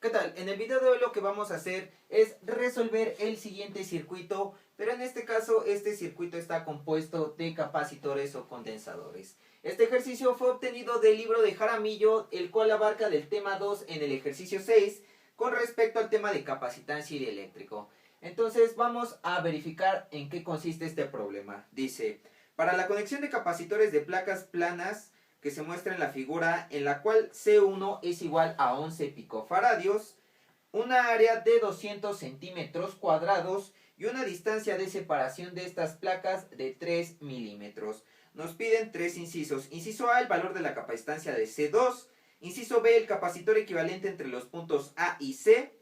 ¿Qué tal? En el video de hoy lo que vamos a hacer es resolver el siguiente circuito, pero en este caso este circuito está compuesto de capacitores o condensadores. Este ejercicio fue obtenido del libro de Jaramillo, el cual abarca del tema 2 en el ejercicio 6 con respecto al tema de capacitancia y de eléctrico. Entonces vamos a verificar en qué consiste este problema. Dice, para la conexión de capacitores de placas planas que se muestra en la figura, en la cual C1 es igual a 11 picofaradios, una área de 200 centímetros cuadrados y una distancia de separación de estas placas de 3 milímetros. Nos piden tres incisos. Inciso A, el valor de la capacitancia de C2. Inciso B, el capacitor equivalente entre los puntos A y C.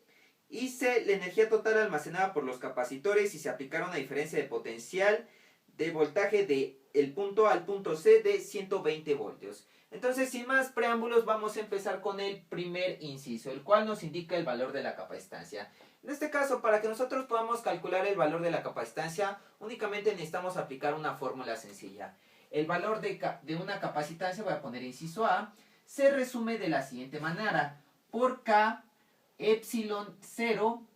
Y C, la energía total almacenada por los capacitores si se aplicara una diferencia de potencial de voltaje de el punto A al punto C de 120 voltios. Entonces, sin más preámbulos, vamos a empezar con el primer inciso, el cual nos indica el valor de la capacitancia. En este caso, para que nosotros podamos calcular el valor de la capacitancia, únicamente necesitamos aplicar una fórmula sencilla. El valor de una capacitancia, voy a poner inciso A, se resume de la siguiente manera: por K epsilon 0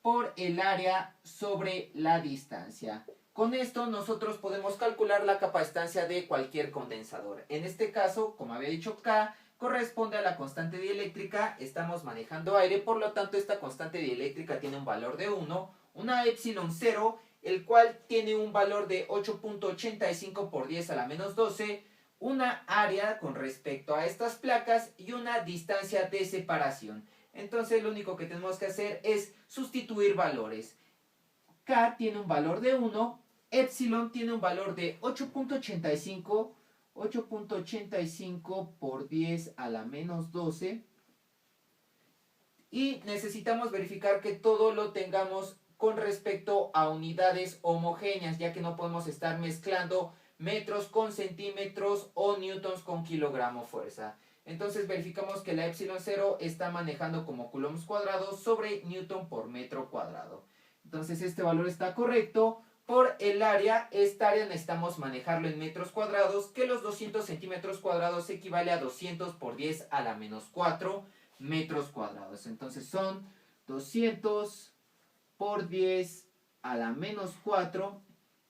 por el área sobre la distancia. Con esto nosotros podemos calcular la capacitancia de cualquier condensador. En este caso, como había dicho, K corresponde a la constante dieléctrica. Estamos manejando aire, por lo tanto esta constante dieléctrica tiene un valor de 1. Una epsilon 0, el cual tiene un valor de 8.85 por 10 a la menos 12. Una área con respecto a estas placas y una distancia de separación. Entonces lo único que tenemos que hacer es sustituir valores. K tiene un valor de 1, epsilon tiene un valor de 8.85 por 10 a la menos 12. Y necesitamos verificar que todo lo tengamos con respecto a unidades homogéneas, ya que no podemos estar mezclando metros con centímetros o newtons con kilogramo fuerza. Entonces verificamos que la epsilon 0 está manejando como coulombs cuadrados sobre newton por metro cuadrado. Entonces este valor está correcto. Por el área, esta área necesitamos manejarlo en metros cuadrados, que los 200 centímetros cuadrados equivale a 200 por 10 a la menos 4 metros cuadrados. Entonces son 200 por 10 a la menos 4.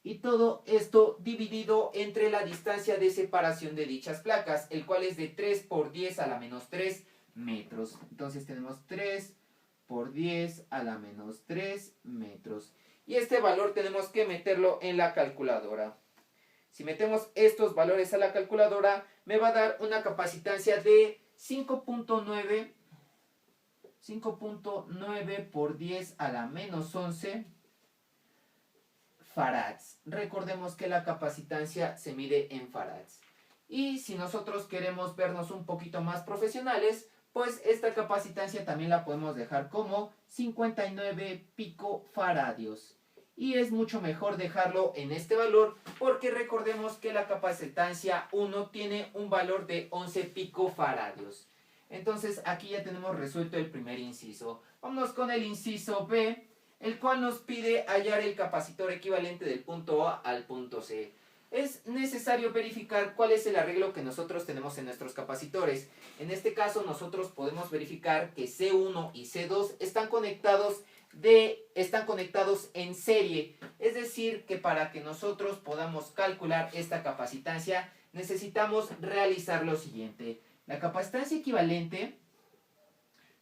Y todo esto dividido entre la distancia de separación de dichas placas, el cual es de 3 por 10 a la menos 3 metros. Entonces tenemos 3 por 10 a la menos 3 metros. Y este valor tenemos que meterlo en la calculadora. Si metemos estos valores a la calculadora, me va a dar una capacitancia de 5.9 por 10 a la menos 11 farads. Recordemos que la capacitancia se mide en farads. Y si nosotros queremos vernos un poquito más profesionales, pues esta capacitancia también la podemos dejar como 59 picofaradios. Y es mucho mejor dejarlo en este valor, porque recordemos que la capacitancia 1 tiene un valor de 11 picofaradios. Entonces aquí ya tenemos resuelto el primer inciso. Vámonos con el inciso B, el cual nos pide hallar el capacitor equivalente del punto A al punto C. Es necesario verificar cuál es el arreglo que nosotros tenemos en nuestros capacitores. En este caso nosotros podemos verificar que C1 y C2 están conectados en serie. Es decir, que para que nosotros podamos calcular esta capacitancia necesitamos realizar lo siguiente. La capacitancia equivalente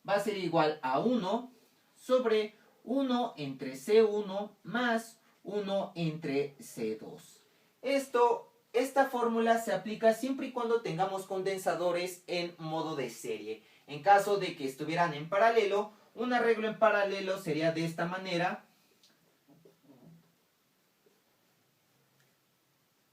va a ser igual a 1 sobre 1 entre C1 más 1 entre C2. Esta fórmula se aplica siempre y cuando tengamos condensadores en modo de serie. En caso de que estuvieran en paralelo, un arreglo en paralelo sería de esta manera.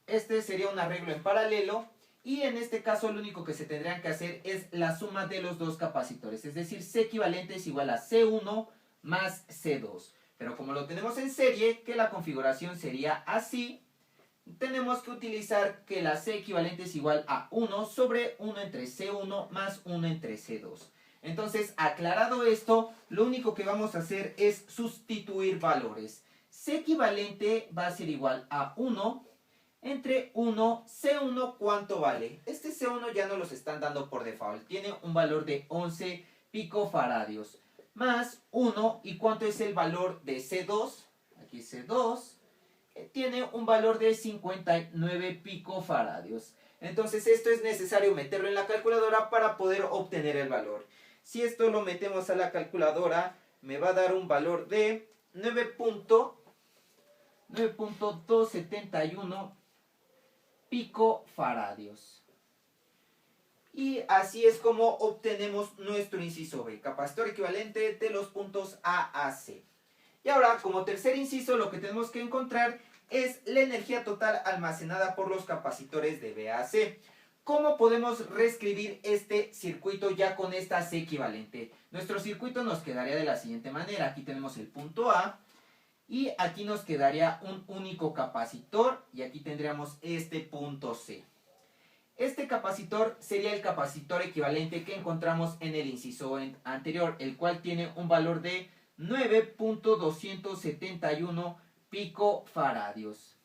Este sería un arreglo en paralelo. Y en este caso lo único que se tendrían que hacer es la suma de los dos capacitores. Es decir, C equivalente es igual a C1 más C2. Pero como lo tenemos en serie, que la configuración sería así, tenemos que utilizar que la C equivalente es igual a 1 sobre 1 entre C1 más 1 entre C2. Entonces, aclarado esto, lo único que vamos a hacer es sustituir valores. C equivalente va a ser igual a 1 entre 1, C1, ¿cuánto vale? Este C1 ya nos los están dando por default. Tiene un valor de 11 picofaradios. Más 1, ¿y cuánto es el valor de C2? Aquí C2 tiene un valor de 59 picofaradios. Entonces esto es necesario meterlo en la calculadora para poder obtener el valor. Si esto lo metemos a la calculadora, me va a dar un valor de 9.271 picofaradios. Y así es como obtenemos nuestro inciso B, capacitor equivalente de los puntos A a C. Y ahora, como tercer inciso, lo que tenemos que encontrar es la energía total almacenada por los capacitores de B a C. ¿Cómo podemos reescribir este circuito ya con esta C equivalente? Nuestro circuito nos quedaría de la siguiente manera. Aquí tenemos el punto A y aquí nos quedaría un único capacitor y aquí tendríamos este punto C. Este capacitor sería el capacitor equivalente que encontramos en el inciso anterior, el cual tiene un valor de 9.271 picofaradios.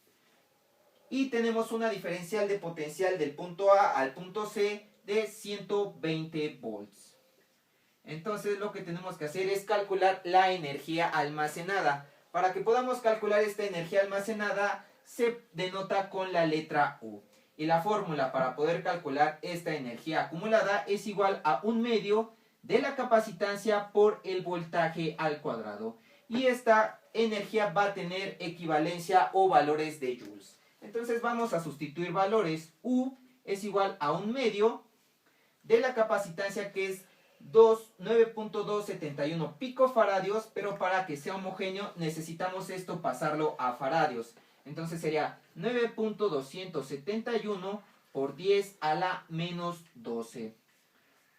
Y tenemos una diferencial de potencial del punto A al punto C de 120 volts. Entonces lo que tenemos que hacer es calcular la energía almacenada. Para que podamos calcular esta energía almacenada se denota con la letra U. Y la fórmula para poder calcular esta energía acumulada es igual a 1/2 de la capacitancia por el voltaje al cuadrado. Y esta energía va a tener equivalencia o valores de joules. Entonces vamos a sustituir valores. U es igual a 1/2 de la capacitancia, que es 9.271 picofaradios, pero para que sea homogéneo necesitamos esto pasarlo a faradios. Entonces sería 9.271 por 10 a la menos 12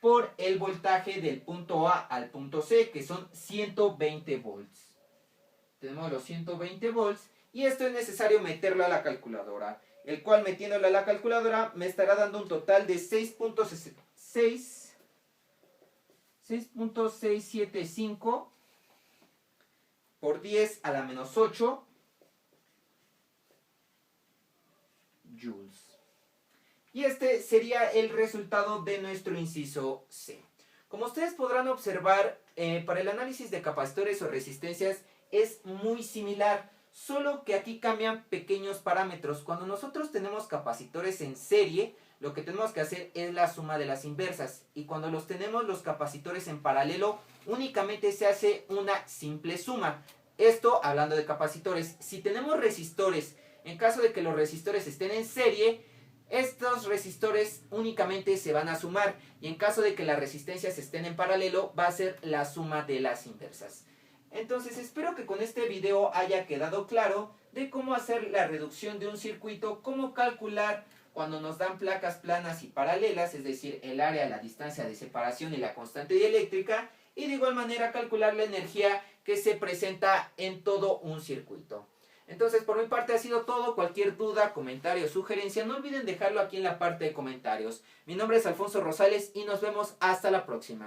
por el voltaje del punto A al punto C, que son 120 volts. Tenemos los 120 volts y esto es necesario meterlo a la calculadora, el cual metiéndolo a la calculadora me estará dando un total de 6.675 por 10 a la menos 8 joules. Y este sería el resultado de nuestro inciso C. Como ustedes podrán observar, para el análisis de capacitores o resistencias es muy similar, solo que aquí cambian pequeños parámetros. Cuando nosotros tenemos capacitores en serie, lo que tenemos que hacer es la suma de las inversas. Y cuando los tenemos los capacitores en paralelo, únicamente se hace una simple suma. Esto hablando de capacitores. Si tenemos resistores, en caso de que los resistores estén en serie, estos resistores únicamente se van a sumar. Y en caso de que las resistencias estén en paralelo, va a ser la suma de las inversas. Entonces espero que con este video haya quedado claro de cómo hacer la reducción de un circuito, cómo calcular cuando nos dan placas planas y paralelas, es decir, el área, la distancia de separación y la constante dieléctrica, y de igual manera calcular la energía que se presenta en todo un circuito. Entonces por mi parte ha sido todo. Cualquier duda, comentario o sugerencia no olviden dejarlo aquí en la parte de comentarios. Mi nombre es Alfonso Rosales y nos vemos hasta la próxima.